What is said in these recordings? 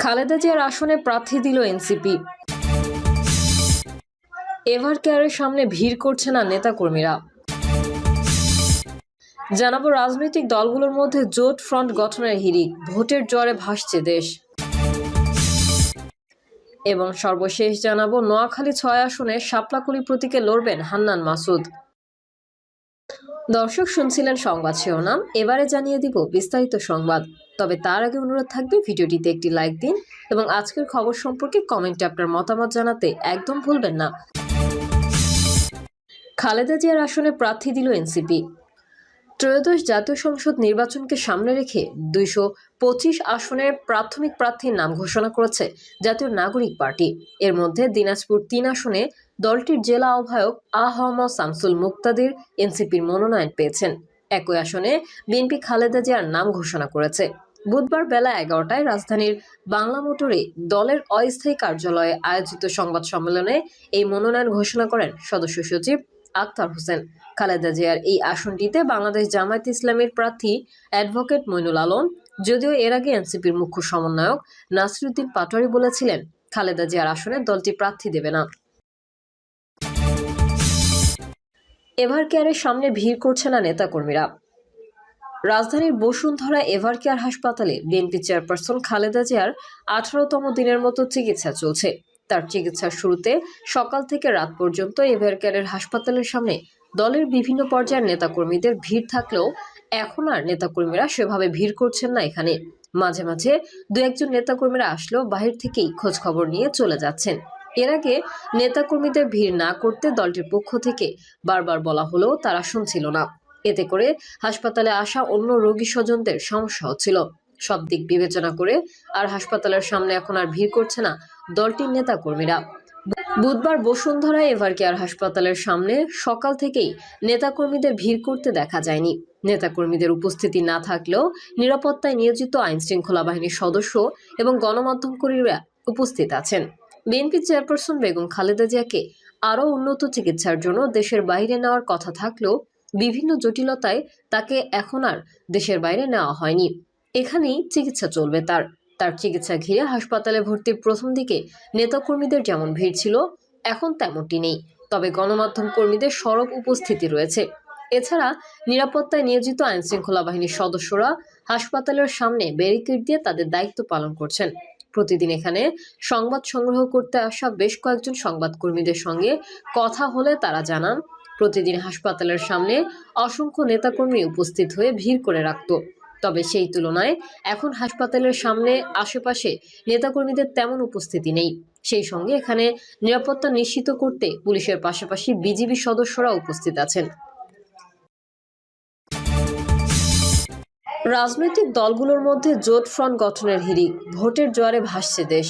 খালেদা জিয়ার আসনে প্রার্থী দিল এনসিপি। এভারকেয়ারের সামনে ভিড় করছে না নেতাকর্মীরা। জানাবো রাজনৈতিক দলগুলোর মধ্যে জোট ফ্রন্ট গঠনের হিড়িক, ভোটের জোয়ারে ভাসছে দেশ। এবং সর্বশেষ জানাবো নোয়াখালী ৬ আসনে শাপলাকলি প্রতীকে লড়বেন হান্নান মাসুদ। দর্শক শুনছিলেন সংবাদ শিরোনাম, এবারে জানিয়ে দিব বিস্তারিত সংবাদ। তবে তার আগে অনুরোধ থাকবে ভিডিওটিতে একটি লাইক দিন এবং আজকের খবর সম্পর্কে কমেন্টে আপনার মতামত জানাতে একদম ভুলবেন না। খালেদা জিয়ার আসনে প্রার্থী দিল এনসিপি। ত্রয়োদশ জাতীয় সংসদ নির্বাচনকে সামনে রেখে ২২৫ আসনের প্রাথমিক প্রার্থীর নাম ঘোষণা করেছে জাতীয় নাগরিক পার্টি। এর মধ্যে দিনাজপুর ৩ আসনে দলটির জেলা আহ্বায়ক আহম শামসুল মুক্তাদির এনসিপির মনোনয়ন পেয়েছেন। একই আসনে বিএনপি খালেদা জিয়ার নাম ঘোষণা করেছে। বুধবার বেলা ১১টায় রাজধানীর বাংলা মোটরে দলের অস্থায়ী কার্যালয়ে আয়োজিত সংবাদ সম্মেলনে এই মনোনয়ন ঘোষণা করেন সদস্য সচিব আক্তার হোসেন। খালেদা জিয়ার এই আসনটিতে বাংলাদেশ জামায়াতে ইসলামীর প্রার্থী অ্যাডভোকেট মইনুল আলম, যদিও এর আগে এনসিপির মুখ্য সমন্বয়ক নাসিরউদ্দিন পাটোয়ারি বলেছিলেন খালেদা জিয়ার আসনে দলটি প্রার্থী দেবে না। এভারকেয়ারের সামনে ভিড় করছে না নেতাকর্মীরা। রাজধানীর বসুন্ধরা এভারকেয়ার হাসপাতালে বিএনপি চেয়ারপারসন খালেদা জিয়ার 18তম দিনের মতো চিকিৎসা চলছে। তার চিকিৎসার শুরুতে সকাল থেকে রাত পর্যন্ত এভারকেয়ারের হাসপাতালের সামনে দলের বিভিন্ন পর্যায়ের নেতাকর্মীদের ভিড় থাকলেও এখন আর নেতাকর্মীরা সেভাবে ভিড় করছেন না এখানে। মাঝে মাঝে দু একজন নেতাকর্মীরা আসলেও বাহির থেকেই খোঁজ খবর নিয়ে চলে যাচ্ছেন। এর আগে নেতাকর্মীদের ভিড় না করতে দলটির পক্ষ থেকে বারবার বলা হলেও তারা শুনছিল না। এতে করে হাসপাতালে আসা অন্য রোগী স্বজনদের সমস্যা হচ্ছিল। সব দিক বিবেচনা করে আর হাসপাতালের সামনে এখন আর ভিড় করছে না দলটির নেতাকর্মীরা। বুধবার বসুন্ধরা এভারকেয়ার হাসপাতালের সামনে সকাল থেকেই নেতাকর্মীদের ভিড় করতে দেখা যায়নি। নেতাকর্মীদের উপস্থিতি না থাকলেও নিরাপত্তায় নিয়োজিত আইন শৃঙ্খলা বাহিনীর সদস্য এবং গণমাধ্যম কর্মীরা উপস্থিত আছেন। বিএনপি চেয়ারপারসন বেগম খালেদা জিয়াকে আরও উন্নত চিকিৎসার জন্য দেশের বাইরে নেওয়ার কথা থাকলেও বিভিন্ন জটিলতায় তাকে এখন আর দেশের বাইরে নেওয়া হয়নি। এখানেই চিকিৎসা চলবে তার চিকিৎসা ঘিরে হাসপাতালে ভর্তির প্রথম দিকে নেতাকর্মীদের যেমন ভিড় ছিল এখন তেমনটি নেই, তবে গণমাধ্যম কর্মীদের সরব উপস্থিতি রয়েছে। এছাড়া নিরাপত্তায় নিয়োজিত আইন শৃঙ্খলা বাহিনীর সদস্যরা হাসপাতালের সামনে ব্যারিকেড দিয়ে তাদের দায়িত্ব পালন করছেন। প্রতিদিন এখানে সংবাদ সংগ্রহ করতে আসা বেশ কয়েকজন সংবাদকর্মীদের সঙ্গে কথা হলে তারা জানান প্রতিদিন হাসপাতালের সামনে অসংখ্য নেতাকর্মী উপস্থিত হয়ে ভিড় করে রাখত। তবে সেই তুলনায় এখন হাসপাতালের সামনে আশেপাশে নেতাকর্মীদের তেমন উপস্থিতি নেই। সেই সঙ্গে এখানে নিরাপত্তা নিশ্চিত করতে পুলিশের পাশাপাশি বিজিবি সদস্যরা উপস্থিত আছেন। রাজনৈতিক দলগুলোর মধ্যে জোট ফ্রন্ট গঠনের হিড়িক, ভোটের জোয়ারে ভাসছে দেশ।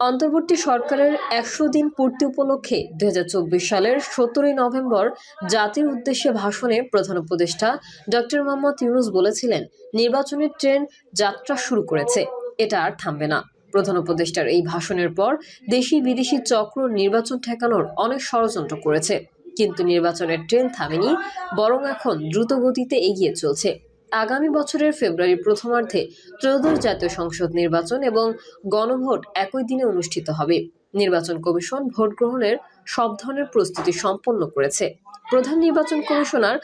অন্তর্বর্তী সরকারের ১০০ দিন পূর্তি উপলক্ষে ২০২৪ সালের ১৭ই নভেম্বর জাতির উদ্দেশ্যে ভাষণে প্রধান উপদেষ্টা ডক্টর মোহাম্মদ ইউনূস বলেছিলেন, নির্বাচনের ট্রেন যাত্রা শুরু করেছে, এটা আর থামবে না। প্রধান উপদেষ্টার এই ভাষণের পর দেশি বিদেশি চক্র নির্বাচন ঠেকানোর অনেক ষড়যন্ত্র করেছে, কিন্তু নির্বাচনের ট্রেন থামেনি, বরং এখন দ্রুত গতিতে এগিয়ে চলছে। আগামী বছরের ফেব্রুয়ারির প্রথমার্ধে ত্রয়োদশ জাতীয় সংসদ নির্বাচন এবং গণভোট একই দিনে অনুষ্ঠিত হবে। নির্বাচন কমিশন ভোট গ্রহণের সব ধরনের প্রস্তুতি সম্পন্ন করেছে। প্রধান নির্বাচন কমিশনার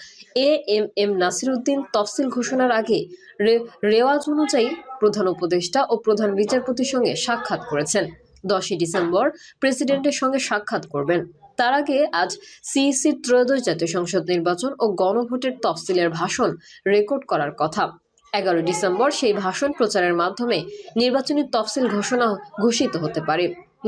এএম নাসিরউদ্দিন তফসিল ঘোষণার আগে রেওয়াজ অনুযায়ী প্রধান উপদেষ্টা ও প্রধান বিচারপতির সঙ্গে সাক্ষাৎ করেছেন। 10ই ডিসেম্বর প্রেসিডেন্টের সঙ্গে সাক্ষাৎ করবেন। তার আগে আজ সিইসির ত্রয়োদশ জাতীয় সংসদ নির্বাচন ও গণভোটের তফসিলের ভাষণ রেকর্ড করার কথা। 11 ডিসেম্বর সেই ভাষণ প্রচারের মাধ্যমে নির্বাচনী তফসিল ঘোষিত হতে পারে।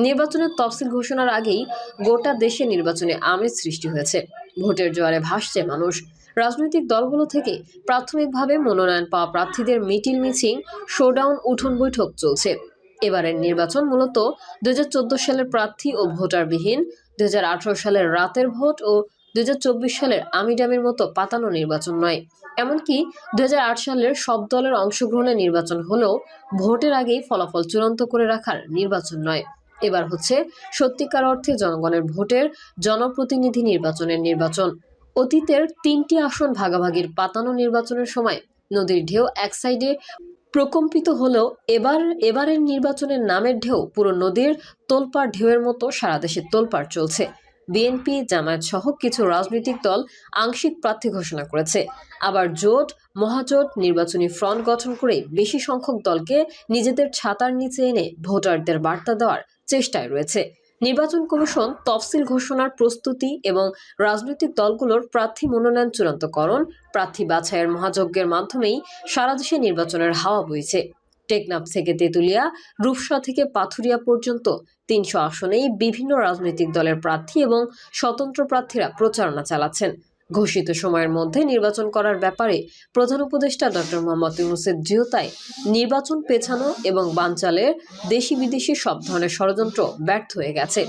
নির্বাচনের তফসিল ঘোষণার আগেই গোটা দেশে নির্বাচনে আমেজ সৃষ্টি হয়েছে। ভোটের জোয়ারে ভাসছে মানুষ। রাজনৈতিক দলগুলো থেকে প্রাথমিকভাবে মনোনয়ন পাওয়া প্রার্থীদের মিটিং মিছিল, শোডাউন, উঠোন বৈঠক চলছে। এবারের নির্বাচন মূলত 2014 সালের প্রার্থী ও ভোটারবিহীন, 2018 সালের রাতের ভোট ও 2024 সালের আমিডামির মতো পাতানো নির্বাচন নয়। এমনকি 2008 সালের সব দলের অংশগ্রহণের নির্বাচন হলেও ভোটের আগেই ফলাফল চূড়ান্ত করে রাখার নির্বাচন নয়। এবার হচ্ছে সত্যিকার অর্থে জনগণের ভোটের জনপ্রতিনিধি নির্বাচনের নির্বাচন। অতীতের 3টি আসন ভাগাভাগির পাতানো নির্বাচনের সময় নদীর ঢেউ এক সাইডে প্রকম্পিত হলেও এবারের নির্বাচনের নামের ঢেউ পুরো নদীর তোলপাড় ঢেউয়ের মতো সারা দেশে তোলপাড় চলছে। বিএনপি, জামায়াত সহ কিছু রাজনৈতিক দল আংশিক প্রার্থী ঘোষণা করেছে। আবার জোট, মহাজোট নির্বাচনী ফ্রন্ট গঠন করে বেশি সংখ্যক দলকে নিজেদের ছাতার নিচে এনে ভোটারদের বার্তা দেওয়ার চেষ্টায় রয়েছে। নির্বাচন কমিশন তফসিল ঘোষণার প্রস্তুতি এবং রাজনৈতিক দলগুলোর প্রার্থী মনোনয়ন চূড়ান্তকরণ, প্রার্থী বাছাইয়ের মহাযজ্ঞের মাধ্যমেই সারা দেশে নির্বাচনের হাওয়া বইছে। টেকনাফ থেকে তেঁতুলিয়া, রূপসা থেকে পাথুরিয়া পর্যন্ত ৩০০ আসনেই বিভিন্ন রাজনৈতিক দলের প্রার্থী এবং স্বতন্ত্র প্রার্থীরা প্রচারণা চালাচ্ছেন। ঘোষিত সময়ের মধ্যে নির্বাচন করার ব্যাপারে প্রধান উপদেষ্টা ডক্টর মোহাম্মদ ইউনূসের দৃঢ়তায় নির্বাচন পেছানো এবং বানচালের দেশি বিদেশি সব ধরনের ষড়যন্ত্র ব্যর্থ হয়ে গেছে।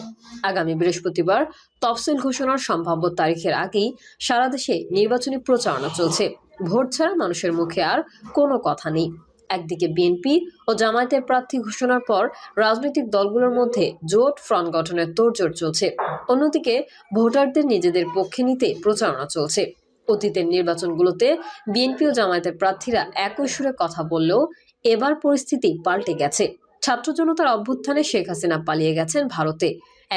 আগামী বৃহস্পতিবার তফসিল ঘোষণার সম্ভাব্য তারিখের আগেই সারা দেশে নির্বাচনী প্রচারণা চলছে। ভোট ছাড়া মানুষের মুখে আর কোনো কথা নেই। একদিকে বিএনপি ও জামায়াতের প্রার্থী ঘোষণার পর রাজনৈতিক দলগুলোর মধ্যে জোট ফ্রন্ট গঠনের তোড়জোড় চলছে, অন্যদিকে ভোটারদের নিজেদের পক্ষে নিতে প্রচারণা চলছে। অতীতের নির্বাচনগুলোতে বিএনপি ও জামায়াতের প্রার্থীরা একই সুরে কথা বললেও এবার পরিস্থিতি পাল্টে গেছে। ছাত্র জনতার অভ্যুত্থানে শেখ হাসিনা পালিয়ে গেছেন ভারতে।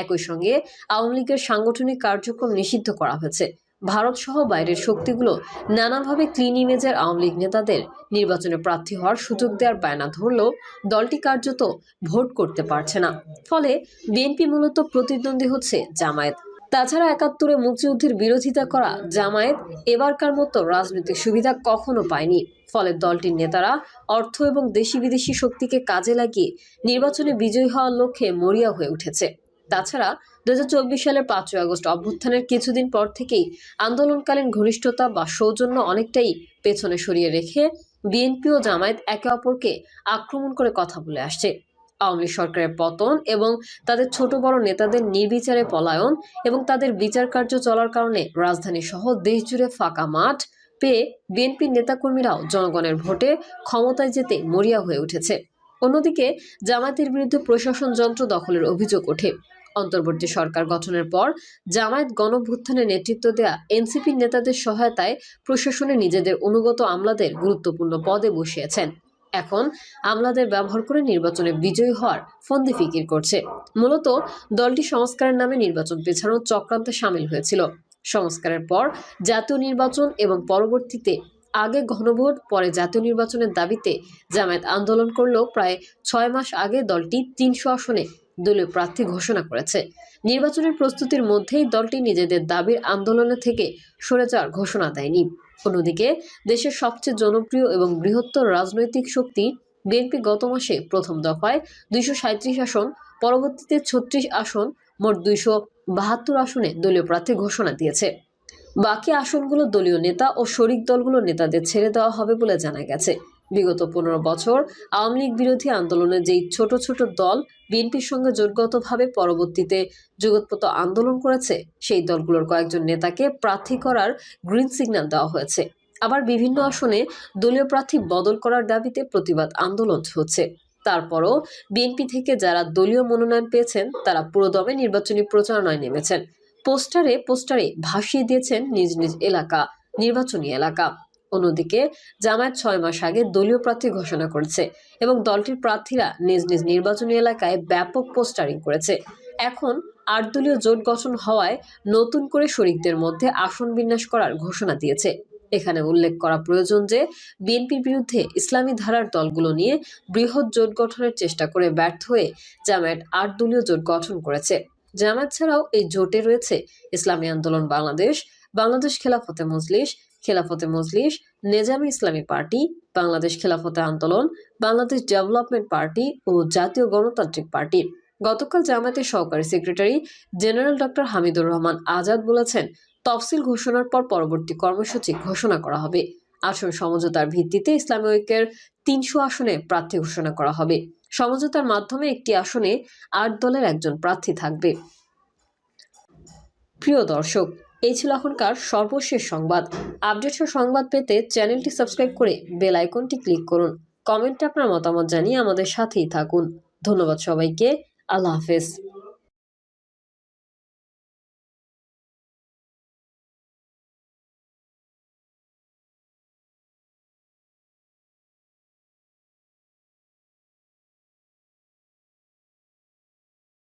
একই সঙ্গে আওয়ামী লীগের সাংগঠনিক কার্যক্রম নিষিদ্ধ করা হয়েছে। ভারত সহ বাইরের শক্তিগুলো নানাভাবে ক্লিন ইমেজের আওয়ামী লীগ নেতাদের নির্বাচনে প্রার্থী হওয়ার সুযোগ দেওয়ার বায়না ধরলেও দলটি কার্যত ভোট করতে পারছে না। ফলে বিএনপি মূলত প্রতিদ্বন্দ্বী হচ্ছে জামায়াত। তাছাড়া ৭১-এ মুক্তিযুদ্ধের বিরোধিতা করা জামায়াত এবারকার মতো রাজনৈতিক সুবিধা কখনো পায়নি। ফলে দলটির নেতারা অর্থ এবং দেশি বিদেশি শক্তিকে কাজে লাগিয়ে নির্বাচনে বিজয়ী হওয়ার লক্ষ্যে মরিয়া হয়ে উঠেছে। তাছাড়া ২০২৪ সালের ৫ই আগস্ট অভ্যুত্থানের কিছুদিন পর থেকেই আন্দোলনকালীন ঘনিষ্ঠতা বা সৌজন্য অনেকটাই পেছনে সরিয়ে রেখে বিএনপি ও জামায়াত একে অপরকে আক্রমণ করে কথা বলে আসছে। আওয়ামী লীগ সরকারের পতন এবং তাদের ছোট বড় নেতাদের নির্বিচারে পলায়ন এবং তাদের বিচার কার্য চলার কারণে রাজধানী সহ দেশ জুড়ে ফাঁকা মাঠ পেয়ে বিএনপির নেতাকর্মীরাও জনগণের ভোটে ক্ষমতায় যেতে মরিয়া হয়ে উঠেছে। অন্যদিকে জামায়াতের বিরুদ্ধে প্রশাসন যন্ত্র দখলের অভিযোগ ওঠে। অন্তর্বর্তী সরকার গঠনের পর জামায়াত গণঅভ্যুত্থানে নেতৃত্ব দেয়া এনসিপির নেতাদের সহায়তায় প্রশাসনে নিজেদের অনুগত আমলাদের গুরুত্বপূর্ণ পদে বসিয়েছেন। এখন আমলাদের ব্যবহার করে নির্বাচনে বিজয়ী হওয়ার ফন্দি ফিকির করছে। মূলত দলটি সংস্কারের নামে নির্বাচন পেছানোর চক্রান্তে সামিল হয়েছিল। সংস্কারের পর জাতীয় নির্বাচন এবং পরবর্তীতে আগে গণভোট পরে জাতীয় নির্বাচনের দাবিতে জামায়াত আন্দোলন করলেও প্রায় ৬ মাস আগে দলটি ৩০০ আসনে দলীয় প্রার্থী ঘোষণা করেছে। নির্বাচনের প্রস্তুতির মধ্যেই দলটি নিজেদের দাবির আন্দোলনের থেকে সরে যাওয়ার ঘোষণা দেয়নি। অন্যদিকে দেশের সবচেয়ে জনপ্রিয় এবং বৃহত্তর রাজনৈতিক শক্তি বিএনপি গত মাসে প্রথম দফায় ২৩৭ আসন, পরবর্তীতে ৩৬ আসন, মোট ২৭২ আসনে দলীয় প্রার্থী ঘোষণা দিয়েছে। বাকি আসনগুলো দলীয় নেতা ও শরিক দলগুলোর নেতাদের ছেড়ে দেওয়া হবে বলে জানা গেছে। বিগত ১৫ বছর আওয়ামী লীগ বিরোধী আন্দোলনে যেই ছোট ছোট দল বিএনপির সঙ্গে জোটগতভাবে পরবর্তীতে যুগোৎপত আন্দোলন করেছে, সেই দলগুলোর কয়েকজন নেতাকে প্রার্থী করার গ্রিন সিগন্যাল দেওয়া হয়েছে। আবার বিভিন্ন আসনে দলীয় প্রার্থী বদল করার দাবিতে প্রতিবাদ আন্দোলন হচ্ছে। তারপরও বিএনপি থেকে যারা দলীয় মনোনয়ন পেয়েছেন তারা পুরোদমে নির্বাচনী প্রচারণায় নেমেছেন। পোস্টারে ভাসিয়ে দিয়েছেন নিজ নিজ এলাকা, নির্বাচনী এলাকা। অন্যদিকে জামায়াত ৬ মাস আগে দলীয় প্রার্থী ঘোষণা করেছে এবং দলটির প্রার্থীরা নিজ নিজ নির্বাচনী এলাকায় ব্যাপক পোস্টারিং করেছে। এখন ৮ দলীয় জোট গঠন হওয়ায় নতুন করে শরিকদের মধ্যে আসন বিন্যাস করার ঘোষণা দিয়েছে। এখানে উল্লেখ করা প্রয়োজন যে বিএনপির বিরুদ্ধে ইসলামী ধারার দলগুলো নিয়ে বৃহৎ জোট গঠনের চেষ্টা করে ব্যর্থ হয়ে জামায়াত ৮ দলীয় জোট গঠন করেছে। জামায়াত ছাড়াও এই জোটে রয়েছে ইসলামী আন্দোলন বাংলাদেশ, বাংলাদেশ খেলাফতে মজলিস, নেজামে ইসলামী পার্টি, বাংলাদেশ খেলাফতে আন্দোলন, বাংলাদেশ ডেভেলপমেন্ট পার্টি ও জাতীয় গণতান্ত্রিক পার্টি। গতকাল জামায়াতের সহকারী secretary general doctor Hamidur Rahman Azad বলেছেন, তফসিল ঘোষণার পর পরবর্তী কর্মসূচি ঘোষণা করা হবে। আসন সমঝোতার ভিত্তিতে ইসলামী ঐক্যের ৩০০ আসনে প্রার্থী ঘোষণা করা হবে। সমঝোতার মাধ্যমে একটি আসনে ৮ দলের একজন প্রার্থী থাকবে। প্রিয় দর্শক, এই ছিল এখনকার সর্বশেষ সংবাদ। আপডেট সংবাদ পেতে চ্যানেলটি সাবস্ক্রাইব করে বেল আইকনটি ক্লিক করুন। কমেন্টে আপনার মতামত জানিয়ে আমাদের সাথেই থাকুন। ধন্যবাদ সবাইকে। আল্লাহ হাফেজ।